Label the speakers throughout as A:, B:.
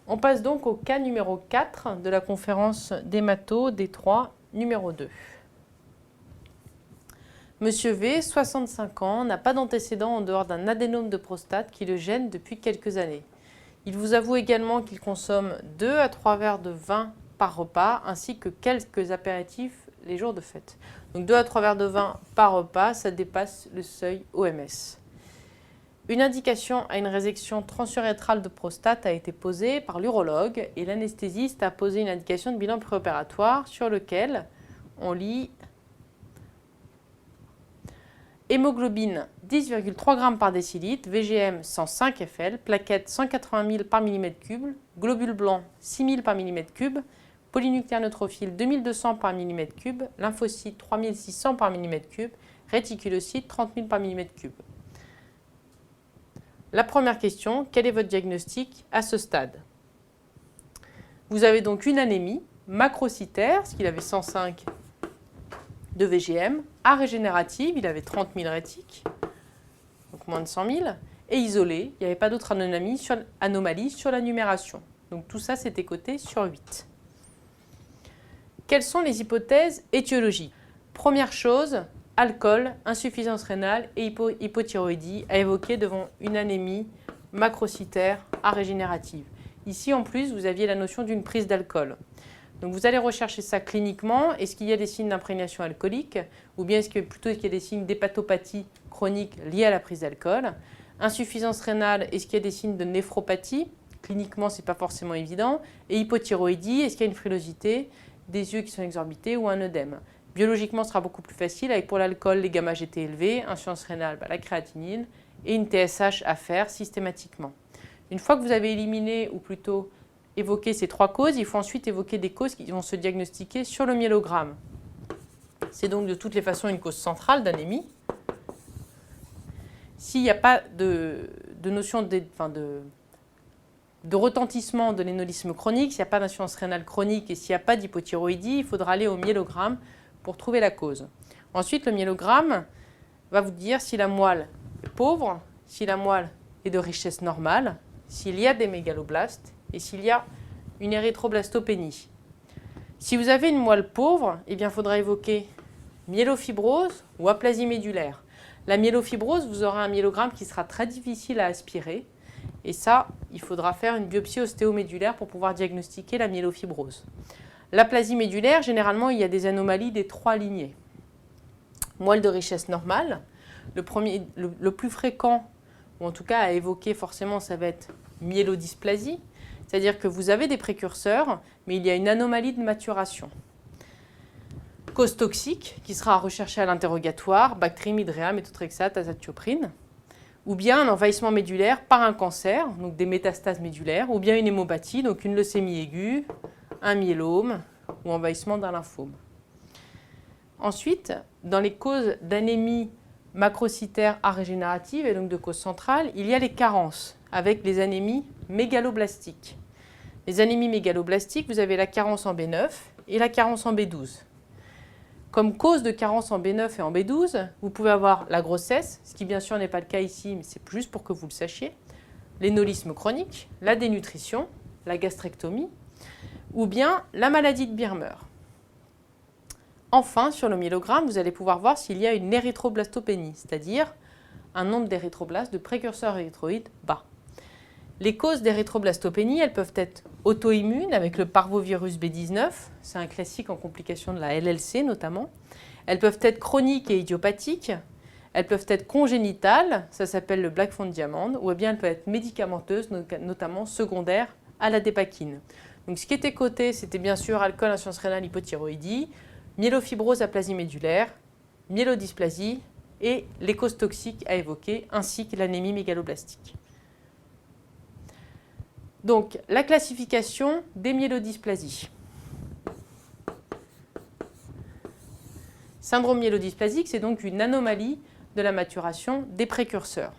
A: On passe donc au cas numéro 4 de la conférence d'hémato D3 numéro 2. Monsieur V, 65 ans, n'a pas d'antécédent en dehors d'un adénome de prostate qui le gêne depuis quelques années. Il vous avoue également qu'il consomme 2 à 3 verres de vin par repas ainsi que quelques apéritifs les jours de fête. Donc 2 à 3 verres de vin par repas, ça dépasse le seuil OMS. Une indication à une résection transurétrale de prostate a été posée par l'urologue et l'anesthésiste a posé une indication de bilan préopératoire sur lequel on lit hémoglobine 10,3 g par décilitre, VGM 105 FL, plaquettes 180 000 par mm3, globules blancs 6 000 par mm3, polynucléaires neutrophiles 2200 par mm3, lymphocytes 3600 par mm3, réticulocytes 30 000 par mm3. La première question, quel est votre diagnostic à ce stade? Vous avez donc une anémie macrocytaire, parce qu'il avait 105 de VGM, arégénérative, il avait 30 000 rétiques, donc moins de 100 000, et isolée, il n'y avait pas d'autre anomalie sur la numération. Donc tout ça, c'était coté sur 8. Quelles sont les hypothèses étiologiques? Première chose, alcool, insuffisance rénale et hypothyroïdie à évoquer devant une anémie macrocytaire arégénérative. Ici, en plus, vous aviez la notion d'une prise d'alcool. Donc vous allez rechercher ça cliniquement. Est-ce qu'il y a des signes d'imprégnation alcoolique ou bien est-ce qu'il y a des signes d'hépatopathie chronique liés à la prise d'alcool? Insuffisance rénale, est-ce qu'il y a des signes de néphropathie? Cliniquement, ce n'est pas forcément évident. Et hypothyroïdie, est-ce qu'il y a une frilosité, des yeux qui sont exorbités ou un œdème? Biologiquement, ce sera beaucoup plus facile avec pour l'alcool les gamma-GT élevés, insuffisance rénale, la créatinine et une TSH à faire systématiquement. Une fois que vous avez éliminé ou plutôt évoqué ces 3 causes, il faut ensuite évoquer des causes qui vont se diagnostiquer sur le myélogramme. C'est donc de toutes les façons une cause centrale d'anémie. S'il n'y a pas de notion de retentissement de l'énolisme chronique, s'il n'y a pas d'insuffisance rénale chronique et s'il n'y a pas d'hypothyroïdie, il faudra aller au myélogramme pour trouver la cause. Ensuite, le myélogramme va vous dire si la moelle est pauvre, si la moelle est de richesse normale, s'il y a des mégaloblastes et s'il y a une érythroblastopénie. Si vous avez une moelle pauvre, eh bien, il faudra évoquer myélofibrose ou aplasie médulaire. La myélofibrose, vous aurez un myélogramme qui sera très difficile à aspirer. Et ça, il faudra faire une biopsie ostéomédulaire pour pouvoir diagnostiquer la myélofibrose. L'aplasie médulaire, généralement, il y a des anomalies des 3 lignées. Moelle de richesse normale, le plus fréquent, ou en tout cas à évoquer forcément, ça va être myélodysplasie, c'est-à-dire que vous avez des précurseurs, mais il y a une anomalie de maturation. Cause toxique, qui sera à rechercher à l'interrogatoire, bactrimidrea, méthotrexate, azatioprine, ou bien un envahissement médulaire par un cancer, donc des métastases médulaires, ou bien une hémopathie, donc une leucémie aiguë, un myélome ou envahissement d'un lymphome. Ensuite, dans les causes d'anémie macrocytaire arégénérative et donc de cause centrale, il y a les carences avec les anémies mégaloblastiques. Les anémies mégaloblastiques, vous avez la carence en B9 et la carence en B12. Comme cause de carence en B9 et en B12, vous pouvez avoir la grossesse, ce qui bien sûr n'est pas le cas ici, mais c'est juste pour que vous le sachiez, l'énolisme chronique, la dénutrition, la gastrectomie, ou bien la maladie de Birmer. Enfin, sur le myélogramme, vous allez pouvoir voir s'il y a une érythroblastopénie, c'est-à-dire un nombre d'érythroblastes de précurseurs érythroïdes bas. Les causes d'érythroblastopénie, elles peuvent être auto-immunes avec le parvovirus B19, c'est un classique en complication de la LLC notamment. Elles peuvent être chroniques et idiopathiques. Elles peuvent être congénitales, ça s'appelle le Black Phone Diamond, ou bien elles peuvent être médicamenteuses, notamment secondaires à la dépakine. Donc ce qui était coté, c'était bien sûr alcool, insuffisance rénale, hypothyroïdie, myélofibrose, aplasie médulaire, myélodysplasie et les causes toxiques à évoquer, ainsi que l'anémie mégaloblastique. Donc la classification des myélodysplasies. Syndrome myélodysplasique, c'est donc une anomalie de la maturation des précurseurs.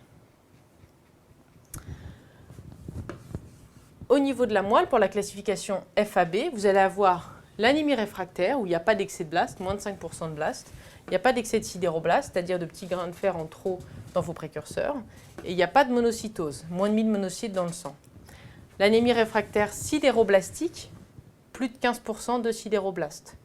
A: Au niveau de la moelle, pour la classification FAB, vous allez avoir l'anémie réfractaire, où il n'y a pas d'excès de blast, moins de 5% de blast. Il n'y a pas d'excès de sidéroblaste, c'est-à-dire de petits grains de fer en trop dans vos précurseurs. Et il n'y a pas de monocytose, moins de 1000 monocytes dans le sang. L'anémie réfractaire sidéroblastique, plus de 15% de sidéroblastes.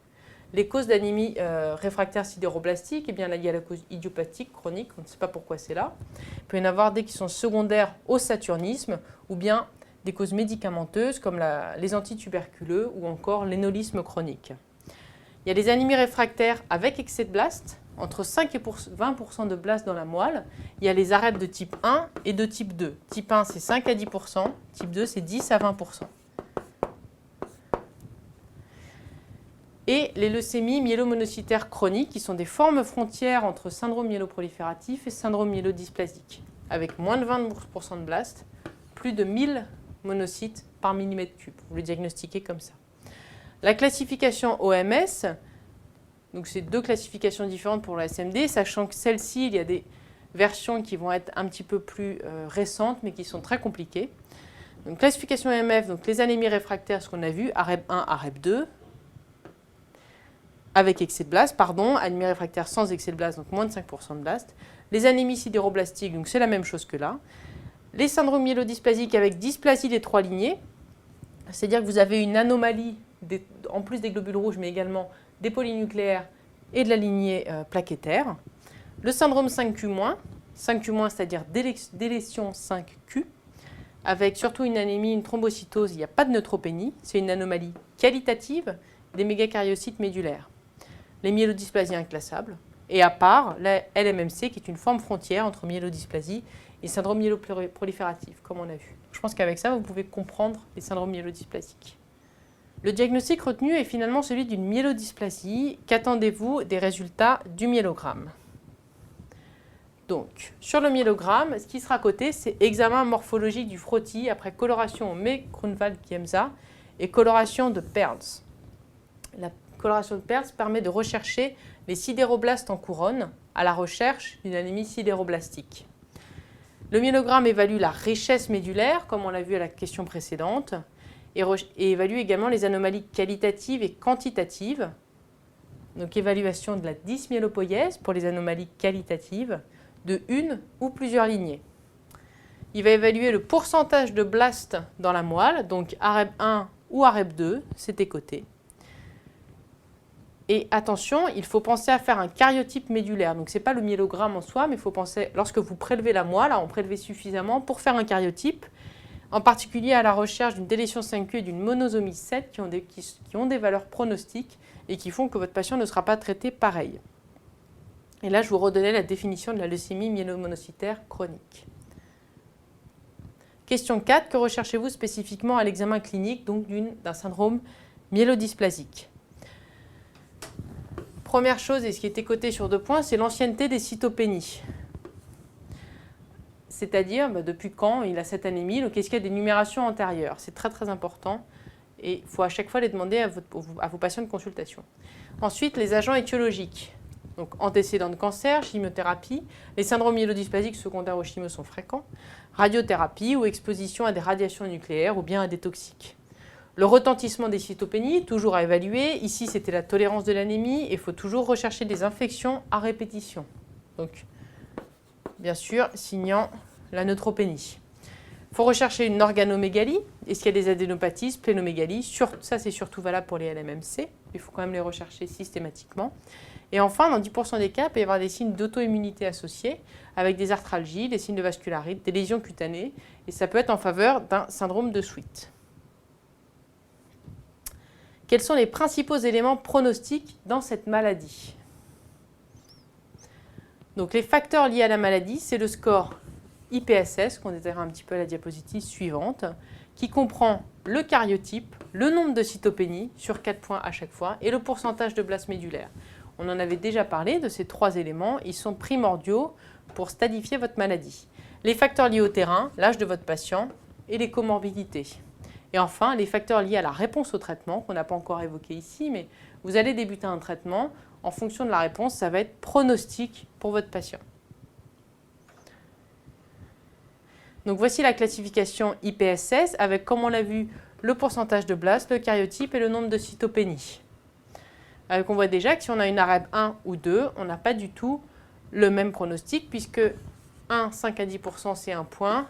A: Les causes d'anémie réfractaire sidéroblastique, eh bien là, il y a la cause idiopathique chronique, on ne sait pas pourquoi c'est là. Il peut y en avoir des qui sont secondaires au saturnisme ou bien des causes médicamenteuses comme les antituberculeux ou encore l'énolisme chronique. Il y a les anémies réfractaires avec excès de blast, entre 5 et 20% de blast dans la moelle. Il y a les arêtes de type 1 et de type 2. Type 1, c'est 5 à 10%, type 2, c'est 10 à 20%. Et les leucémies myélomonocytaires chroniques, qui sont des formes frontières entre syndrome myéloprolifératif et syndrome myélodysplasique, avec moins de 20% de blast, plus de 1000 monocytes par millimètre cube. Vous le diagnostiquez comme ça. La classification OMS, donc c'est deux classifications différentes pour la SMD, sachant que celle-ci, il y a des versions qui vont être un petit peu plus récentes, mais qui sont très compliquées. Donc classification OMF, donc les anémies réfractaires, ce qu'on a vu, AREB 1, AREB 2, avec excès de blast, anémie réfractaire sans excès de blast, donc moins de 5% de blast. Les anémies sidéroblastiques, donc c'est la même chose que là. Les syndromes myélodysplasiques avec dysplasie des 3 lignées, c'est-à-dire que vous avez une anomalie, en plus des globules rouges, mais également des polynucléaires et de la lignée plaquettaire. Le syndrome 5Q-, 5Q-, c'est-à-dire délétion 5Q, avec surtout une anémie, une thrombocytose, il n'y a pas de neutropénie, c'est une anomalie qualitative des mégacaryocytes médulaires. Les myélodysplasies inclassables, et à part la LMMC, qui est une forme frontière entre myélodysplasie et syndrome myéloprolifératif, comme on a vu. Je pense qu'avec ça, vous pouvez comprendre les syndromes myélodysplasiques. Le diagnostic retenu est finalement celui d'une myélodysplasie. Qu'attendez-vous des résultats du myélogramme? Donc, sur le myélogramme, ce qui sera coté, c'est examen morphologique du frottis après coloration au May-Grunwald-Kiemsa et coloration de Perls. La coloration de Perls permet de rechercher les sidéroblastes en couronne à la recherche d'une anémie sidéroblastique. Le myélogramme évalue la richesse médulaire, comme on l'a vu à la question précédente, et évalue également les anomalies qualitatives et quantitatives. Donc évaluation de la dysmyélopoïèse pour les anomalies qualitatives de une ou plusieurs lignées. Il va évaluer le pourcentage de blast dans la moelle, donc AREB 1 ou AREB 2, c'était coté. Et attention, il faut penser à faire un karyotype médulaire. Donc ce n'est pas le myélogramme en soi, mais il faut penser, lorsque vous prélevez la moelle, à en prélever suffisamment pour faire un karyotype, en particulier à la recherche d'une délétion 5Q et d'une monosomie 7 qui ont des valeurs pronostiques et qui font que votre patient ne sera pas traité pareil. Et là, je vous redonnais la définition de la leucémie myélomonocytaire chronique. Question 4. Que recherchez-vous spécifiquement à l'examen clinique d'un syndrome myélodysplasique? Première chose, et ce qui était coté sur 2 points, c'est l'ancienneté des cytopénies. C'est-à-dire depuis quand il a cette anémie, donc est-ce qu'il y a des numérations antérieures? C'est très très important et il faut à chaque fois les demander à vos patients de consultation. Ensuite, les agents étiologiques. Donc antécédents de cancer, chimiothérapie, les syndromes myélodysplasiques secondaires aux chimios sont fréquents, radiothérapie ou exposition à des radiations nucléaires ou bien à des toxiques. Le retentissement des cytopénies, toujours à évaluer. Ici, c'était la tolérance de l'anémie et il faut toujours rechercher des infections à répétition. Donc, bien sûr, signant la neutropénie. Il faut rechercher une organomégalie. Est-ce qu'il y a des adénopathies, splénomégalie? Ça, c'est surtout valable pour les LMMC. Il faut quand même les rechercher systématiquement. Et enfin, dans 10% des cas, il peut y avoir des signes d'auto-immunité associés, avec des arthralgies, des signes de vascularite, des lésions cutanées. Et ça peut être en faveur d'un syndrome de Sweet. Quels sont les principaux éléments pronostiques dans cette maladie? Donc, les facteurs liés à la maladie, c'est le score IPSS, qu'on détaillera un petit peu à la diapositive suivante, qui comprend le karyotype, le nombre de cytopénies sur 4 points à chaque fois et le pourcentage de blast médulaire. On en avait déjà parlé de ces 3 éléments, ils sont primordiaux pour stadifier votre maladie. Les facteurs liés au terrain, l'âge de votre patient et les comorbidités. Et enfin, les facteurs liés à la réponse au traitement, qu'on n'a pas encore évoqué ici, mais vous allez débuter un traitement. En fonction de la réponse, ça va être pronostic pour votre patient. Donc voici la classification IPSS avec, comme on l'a vu, le pourcentage de blast, le karyotype et le nombre de cytopénies. On voit déjà que si on a une AREB 1 ou 2, on n'a pas du tout le même pronostic puisque 1, 5 à 10%, c'est 1 point,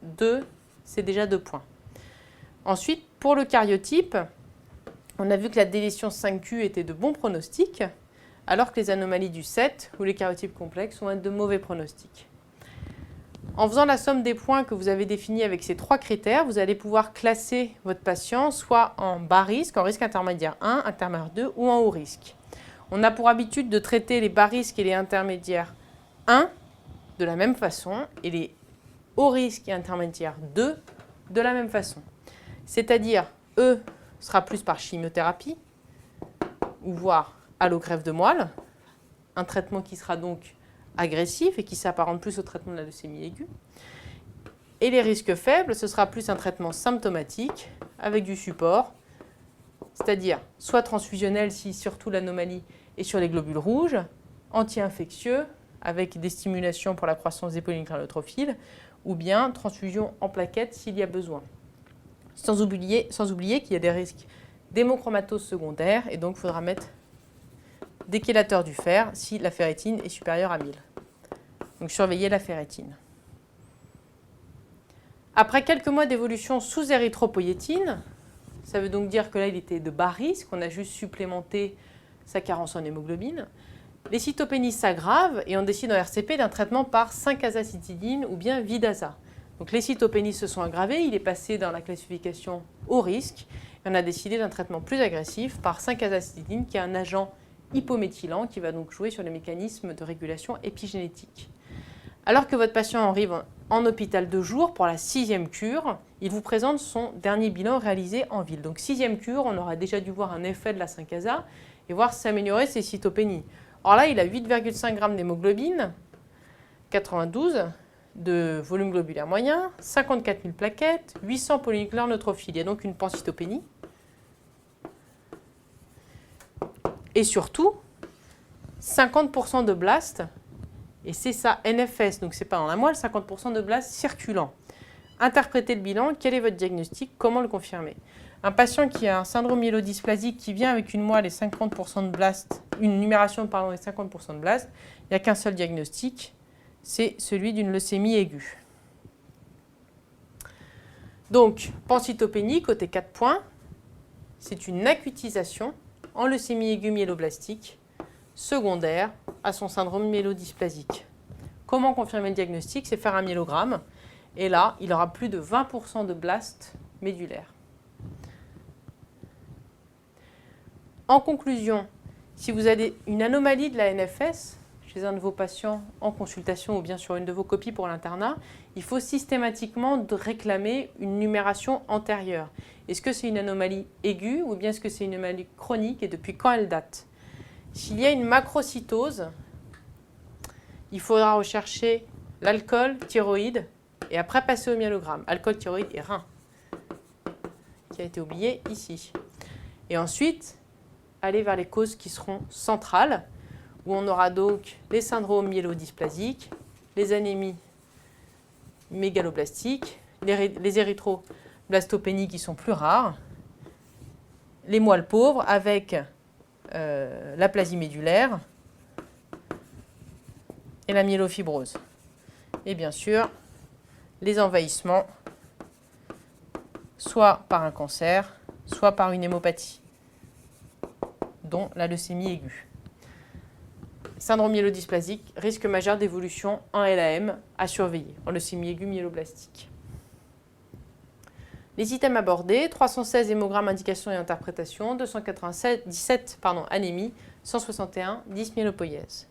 A: 2, c'est déjà 2 points. Ensuite, pour le cariotype, on a vu que la délétion 5Q était de bons pronostics, alors que les anomalies du 7 ou les cariotypes complexes vont être de mauvais pronostics. En faisant la somme des points que vous avez définis avec ces 3 critères, vous allez pouvoir classer votre patient soit en bas risque, en risque intermédiaire 1, intermédiaire 2 ou en haut risque. On a pour habitude de traiter les bas risques et les intermédiaires 1 de la même façon et les hauts risques et intermédiaires 2 de la même façon. C'est-à-dire, E sera plus par chimiothérapie ou voire allogreffe de moelle, un traitement qui sera donc agressif et qui s'apparente plus au traitement de la leucémie aiguë. Et les risques faibles, ce sera plus un traitement symptomatique avec du support, c'est-à-dire soit transfusionnel si surtout l'anomalie est sur les globules rouges, anti-infectieux avec des stimulations pour la croissance des polyneurophiles, ou bien transfusion en plaquettes s'il y a besoin. Sans oublier qu'il y a des risques d'hémochromatose secondaire et donc il faudra mettre des chélateurs du fer si la ferritine est supérieure à 1000. Donc surveillez la ferritine. Après quelques mois d'évolution sous érythropoïétine, ça veut donc dire que là il était de bas risque, on a juste supplémenté sa carence en hémoglobine, les cytopénies s'aggravent et on décide en RCP d'un traitement par 5-azacitidine ou bien Vidasa. Donc les cytopénies se sont aggravées, il est passé dans la classification haut risque et on a décidé d'un traitement plus agressif par 5-azacitidine qui est un agent hypométhylant qui va donc jouer sur les mécanismes de régulation épigénétique. Alors que votre patient arrive en hôpital 2 jours pour la 6e cure, il vous présente son dernier bilan réalisé en ville. Donc 6e cure, on aura déjà dû voir un effet de la 5-aza et voir s'améliorer ses cytopénies. Or là, il a 8,5 g d'hémoglobine, 92 de volume globulaire moyen, 54 000 plaquettes, 800 polynucléaires neutrophiles. Il y a donc une pancytopénie. Et surtout, 50% de blastes, et c'est ça, NFS, donc c'est pas dans la moelle, 50% de blastes circulants. Interprétez le bilan, quel est votre diagnostic, comment le confirmer? Un patient qui a un syndrome myélodysplasique qui vient avec une moelle et 50% de blastes, une numération pardon, et 50% de blastes, il n'y a qu'un seul diagnostic, c'est celui d'une leucémie aiguë. Donc, pancytopénie, côté 4 points, c'est une acutisation en leucémie aiguë myéloblastique secondaire à son syndrome myélodysplasique. Comment confirmer le diagnostic? C'est faire un myélogramme. Et là, il aura plus de 20% de blastes médulaires. En conclusion, si vous avez une anomalie de la NFS chez un de vos patients en consultation ou bien sur une de vos copies pour l'internat, il faut systématiquement réclamer une numération antérieure. Est-ce que c'est une anomalie aiguë ou bien est-ce que c'est une anomalie chronique et depuis quand elle date? S'il y a une macrocytose, il faudra rechercher l'alcool, thyroïde et après passer au myélogramme. Alcool, thyroïde et rein, qui a été oublié ici. Et ensuite, aller vers les causes qui seront centrales, où on aura donc les syndromes myélodysplasiques, les anémies mégaloblastiques, les érythroblastomépénies qui sont plus rares, les moelles pauvres avec l'aplasie médulaire et la myélofibrose. Et bien sûr, les envahissements, soit par un cancer, soit par une hémopathie, dont la leucémie aiguë. Syndrome myélodysplasique, risque majeur d'évolution en LAM à surveiller, en leucémie aiguë myéloblastique. Les items abordés, 316 hémogrammes, indication et interprétation, 297 anémie, 161 dysmyélopoïèse.